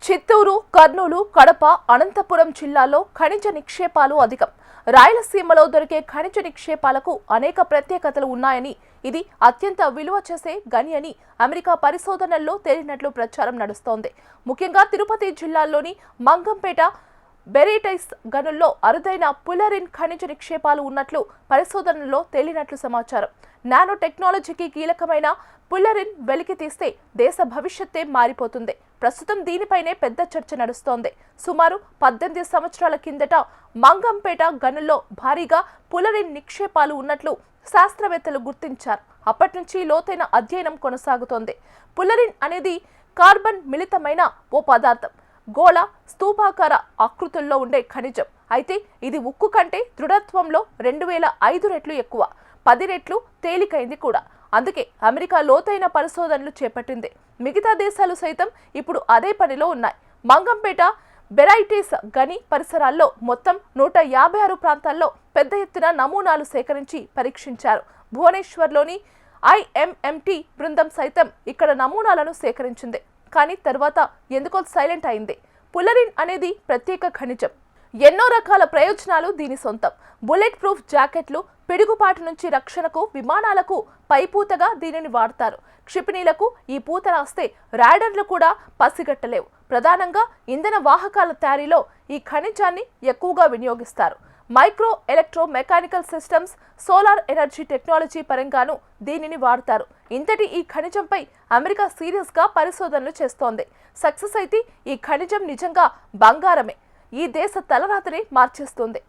చిత్తూరు, కర్నూలు, కడప, అనంతపురం జిల్లాల్లో ఖనిజ నిక్షేపాలు అధికం. రాయలసీమలో దొరికే ఖనిజ నిక్షేపాలకు అనేక ప్రత్యేకతలు ఉన్నాయని, ఇది అత్యంత విలువ చేసే గని అని అమెరికా పరిశోధనల్లో తేలినట్లు ప్రచారం నడుస్తోంది. ముఖ్యంగా తిరుపతి జిల్లాలోని మంగంపేట బెరిటైస్ గనుల్లో అరుదైన పులరిన్ ఖనిజ నిక్షేపాలు ఉన్నట్లు పరిశోధనల్లో తేలినట్లు సమాచారం. నానో టెక్నాలజీకి కీలకమైన పుల్లరిన్ వెలికి తీస్తే దేశ భవిష్యత్తే మారిపోతుంది. ప్రస్తుతం దీనిపైనే పెద్ద చర్చ నడుస్తోంది. సుమారు 18 సంవత్సరాల కిందట మంగంపేట గనుల్లో భారీగా పులరిన్ నిక్షేపాలు ఉన్నట్లు శాస్త్రవేత్తలు గుర్తించారు. అప్పటి నుంచి లోతైన అధ్యయనం కొనసాగుతోంది. పులరిన్ అనేది కార్బన్ మిళితమైన ఓ పదార్థం. గోళ స్తూపాకార ఆకృతుల్లో ఉండే ఖనిజం. అయితే ఇది ఉక్కు కంటే దృఢత్వంలో 2005 రెట్లు ఎక్కువ, 10 రెట్లు తేలికైంది కూడా. అందుకే అమెరికా లోతైన పరిశోధనలు చేపట్టింది. మిగతా దేశాలు సైతం ఇప్పుడు అదే పనిలో ఉన్నాయి. మంగంపేట బెరైటీస్ గని పరిసరాల్లో మొత్తం 156 ప్రాంతాల్లో పెద్ద ఎత్తున నమూనాలు సేకరించి పరీక్షించారు. భువనేశ్వర్లోని IMMT బృందం సైతం ఇక్కడ నమూనాలను సేకరించింది. కానీ తర్వాత ఎందుకో సైలెంట్ అయింది. పులరిన్ అనేది ప్రత్యేక ఖనిజం. ఎన్నో రకాల ప్రయోజనాలు దీని సొంతం. బుల్లెట్ ప్రూఫ్ జాకెట్లు, పిడుగుపాటు నుంచి రక్షణకు, విమానాలకు పైపూతగా దీనిని వాడతారు. క్షిపణిలకు ఈ పూత రాస్తే రాడర్లు కూడా పసిగట్టలేవు. ప్రధానంగా ఇంధన వాహకాల తయారీలో ఈ ఖనిజాన్ని ఎక్కువగా వినియోగిస్తారు. Micro electro mechanical systems, solar energy technology పరంగాను దీనిని వాడతారు. ఇంతటి ఈ ఖనిజంపై అమెరికా సీరియస్ గా పరిశోధనలు చేస్తోంది. సక్సెస్ అయితే ఈ ఖనిజం నిజంగా బంగారమే. ఈ దేశ తలరాతనే మార్చేస్తుంది.